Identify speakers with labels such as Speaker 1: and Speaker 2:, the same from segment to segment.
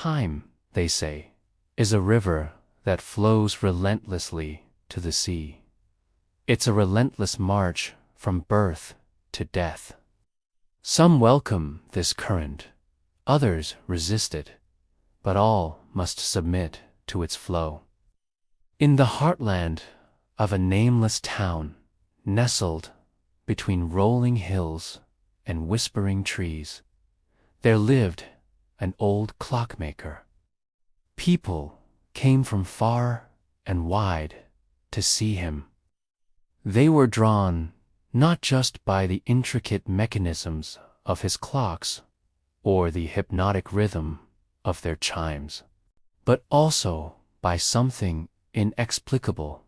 Speaker 1: Time, they say, is a river that flows relentlessly to the sea. It's a relentless march from birth to death. Some welcome this current, others resist it, but all must submit to its flow. In the heartland of a nameless town, nestled between rolling hills and whispering trees, there lived an old clockmaker. People came from far and wide to see him. They were drawn not just by the intricate mechanisms of his clocks or the hypnotic rhythm of their chimes, but also by something inexplicable,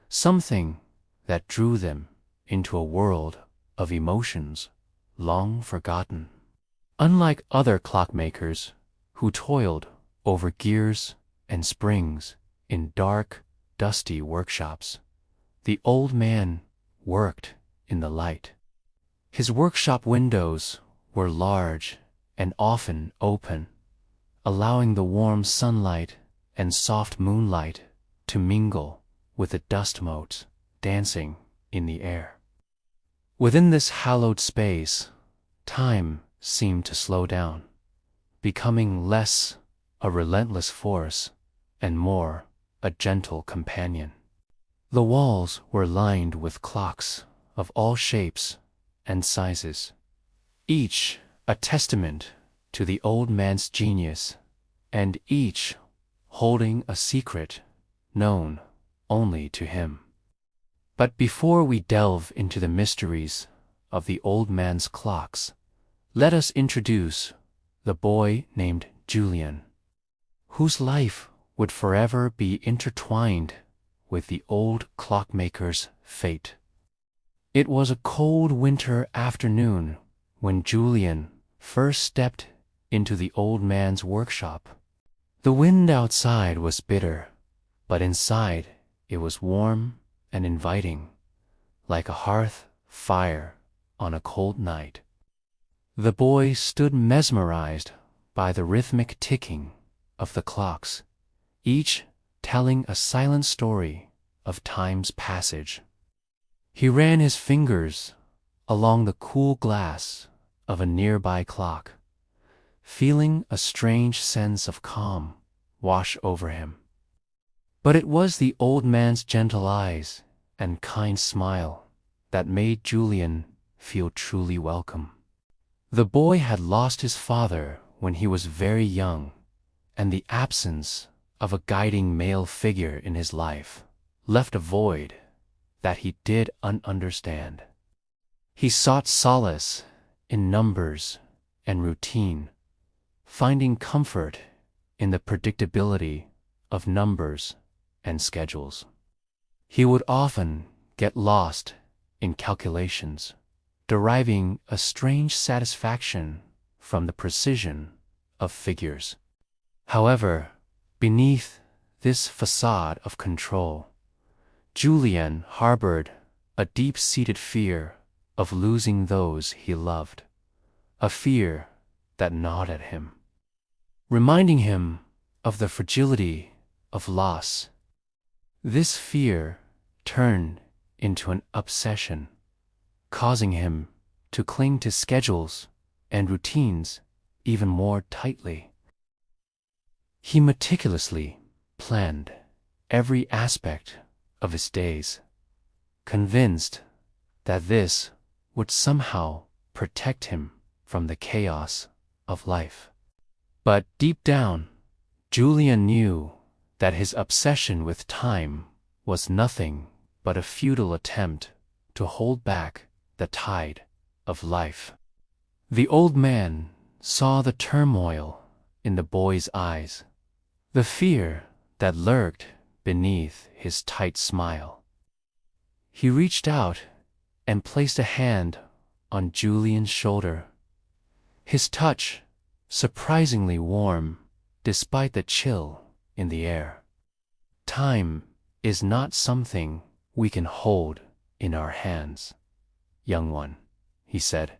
Speaker 1: something that drew them into a world of emotions long forgotten. Unlike other clockmakers who toiled over gears and springs in dark, dusty workshops, the old man worked in the light. His workshop windows were large and often open, allowing the warm sunlight and soft moonlight to mingle with the dust motes dancing in the air. Within this hallowed space, time seemed to slow down, becoming less a relentless force and more a gentle companion. The walls were lined with clocks of all shapes and sizes, each a testament to the old man's genius, and each holding a secret known only to him. But before we delve into the mysteries of the old man's clocks, let us introduce the boy named Julian, whose life would forever be intertwined with the old clockmaker's fate. It was a cold winter afternoon when Julian first stepped into the old man's workshop. The wind outside was bitter, but inside it was warm and inviting, like a hearth fire on a cold night. The boy stood mesmerized by the rhythmic ticking of the clocks, each telling a silent story of time's passage. He ran his fingers along the cool glass of a nearby clock, feeling a strange sense of calm wash over him. But it was the old man's gentle eyes and kind smile that made Julian feel truly welcome. The boy had lost his father when he was very young, and the absence of a guiding male figure in his life left a void that he did understand. He sought solace in numbers and routine, finding comfort in the predictability of numbers and schedules. He would often get lost in calculations, deriving a strange satisfaction from the precision of figures. However, beneath this facade of control, Julian harbored a deep-seated fear of losing those he loved, a fear that gnawed at him, reminding him of the fragility of loss. This fear turned into an obsession, causing him to cling to schedules and routines even more tightly. He meticulously planned every aspect of his days, convinced that this would somehow protect him from the chaos of life. But deep down, Julian knew that his obsession with time was nothing but a futile attempt to hold back the tide of life. The old man saw the turmoil in the boy's eyes, the fear that lurked beneath his tight smile. He reached out and placed a hand on Julian's shoulder, his touch surprisingly warm despite the chill in the air. Time is not something we can hold in our hands, young one, he said,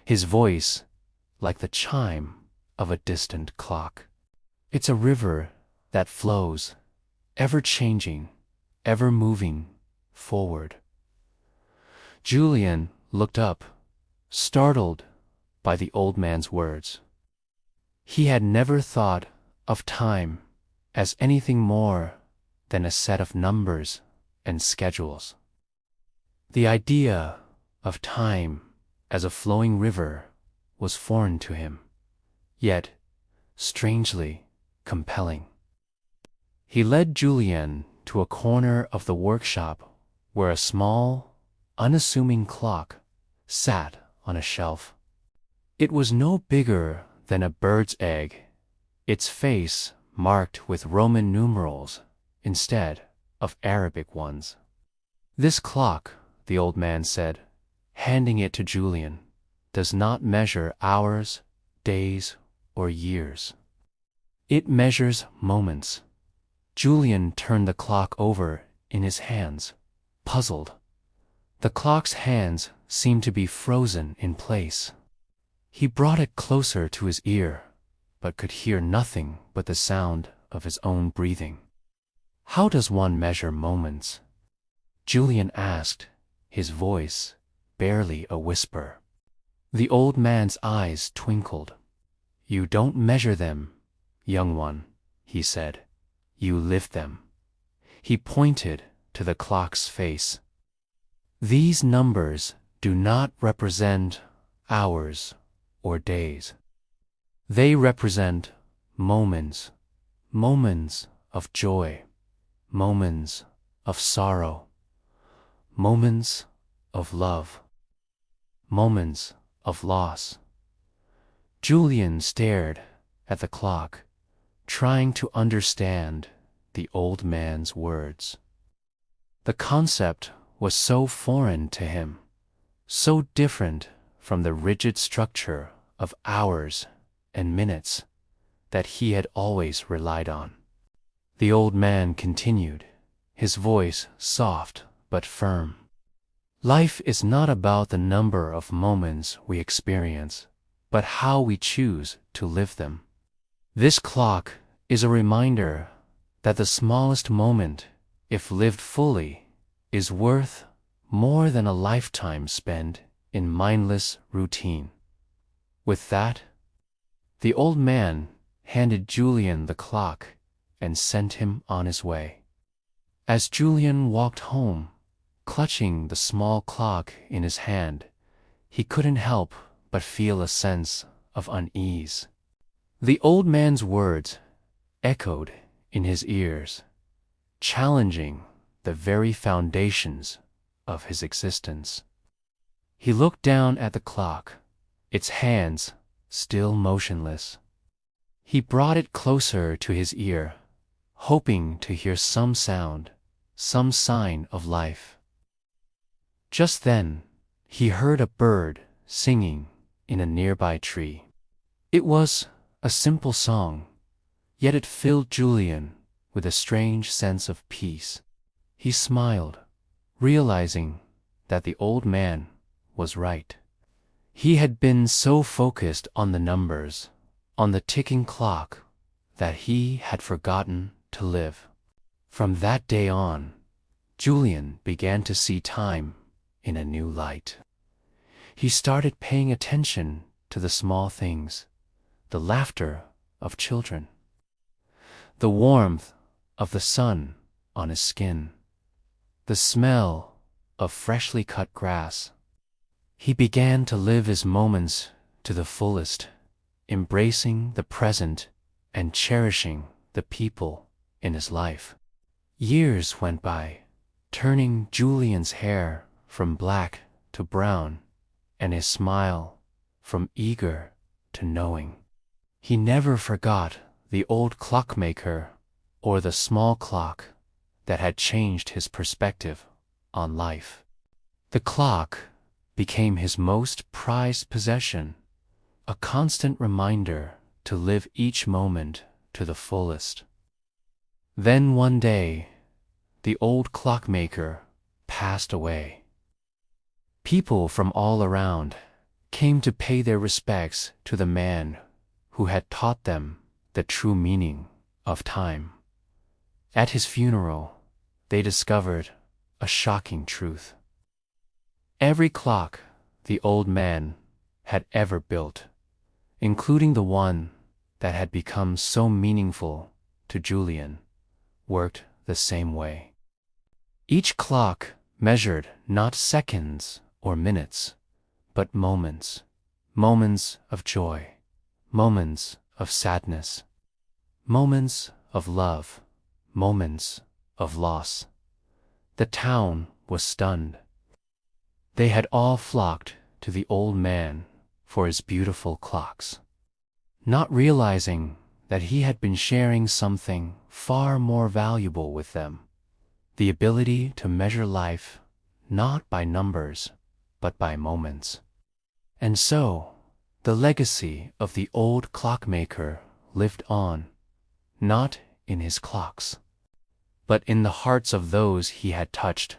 Speaker 1: his voice like the chime of a distant clock. It's a river that flows, ever changing, ever moving forward. Julian looked up, startled by the old man's words. He had never thought of time as anything more than a set of numbers and schedules. The idea of time as a flowing river was foreign to him, yet strangely compelling. He led Julian to a corner of the workshop where a small, unassuming clock sat on a shelf. It was no bigger than a bird's egg, its face marked with Roman numerals instead of Arabic ones. "This clock," the old man said, handing it to Julian, "does not measure hours, days, or years. It measures moments." Julian turned the clock over in his hands, puzzled. The clock's hands seemed to be frozen in place. He brought it closer to his ear, but could hear nothing but the sound of his own breathing. "How does one measure moments?" Julian asked, his voice barely a whisper. The old man's eyes twinkled. "You don't measure them, young one," he said. "You live them." He pointed to the clock's face. "These numbers do not represent hours or days. They represent moments, moments of joy, moments of sorrow, moments of love, moments of loss." Julian stared at the clock, trying to understand the old man's words. The concept was so foreign to him, so different from the rigid structure of hours and minutes that he had always relied on. The old man continued, his voice soft but firm. "Life is not about the number of moments we experience, but how we choose to live them. This clock is a reminder that the smallest moment, if lived fully, is worth more than a lifetime spent in mindless routine." With that, the old man handed Julian the clock and sent him on his way. As Julian walked home, clutching the small clock in his hand, he couldn't help but feel a sense of unease. The old man's words echoed in his ears, challenging the very foundations of his existence. He looked down at the clock, its hands still motionless. He brought it closer to his ear, hoping to hear some sound, some sign of life. Just then, he heard a bird singing in a nearby tree. It was a simple song, yet it filled Julian with a strange sense of peace. He smiled, realizing that the old man was right. He had been so focused on the numbers, on the ticking clock, that he had forgotten to live. From that day on, Julian began to see time in a new light. He started paying attention to the small things, the laughter of children, the warmth of the sun on his skin, the smell of freshly cut grass. He began to live his moments to the fullest, embracing the present and cherishing the people in his life. Years went by, turning Julian's hair from black to brown and his smile from eager to knowing. He never forgot the old clockmaker or the small clock that had changed his perspective on life. The clock became his most prized possession, a constant reminder to live each moment to the fullest. Then one day, the old clockmaker passed away. People from all around came to pay their respects to the man who had taught them the true meaning of time. At his funeral, they discovered a shocking truth. Every clock the old man had ever built, including the one that had become so meaningful to Julian, worked the same way. Each clock measured not seconds or minutes, but moments, moments of joy, moments of sadness, moments of love, moments of loss. The town was stunned. They had all flocked to the old man for his beautiful clocks, not realizing that he had been sharing something far more valuable with them, the ability to measure life not by numbers, but by moments. And so, the legacy of the old clockmaker lived on, not in his clocks, but in the hearts of those he had touched,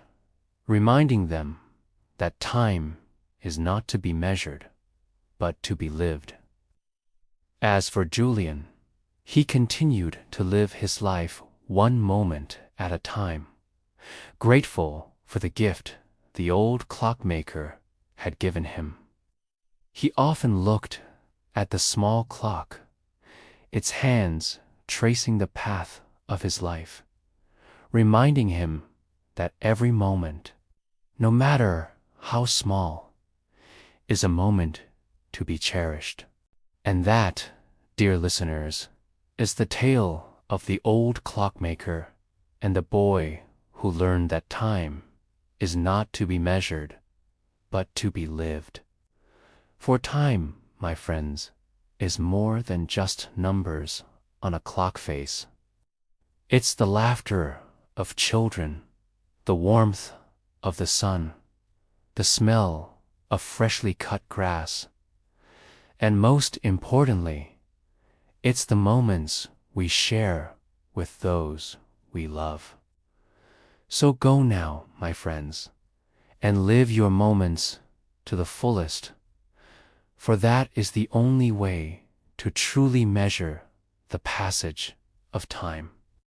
Speaker 1: reminding them that time is not to be measured, but to be lived. As for Julian, he continued to live his life one moment at a time, grateful for the gift the old clockmaker had given him. He often looked at the small clock, its hands tracing the path of his life, reminding him that every moment, no matter how small, is a moment to be cherished. And that, dear listeners, is the tale of the old clockmaker and the boy who learned that time is not to be measured, but to be lived. For time, my friends, is more than just numbers on a clock face. It's the laughter of children, the warmth of the sun, the smell of freshly cut grass, and most importantly, it's the moments we share with those we love. So go now, my friends, and live your moments to the fullest, for that is the only way to truly measure the passage of time.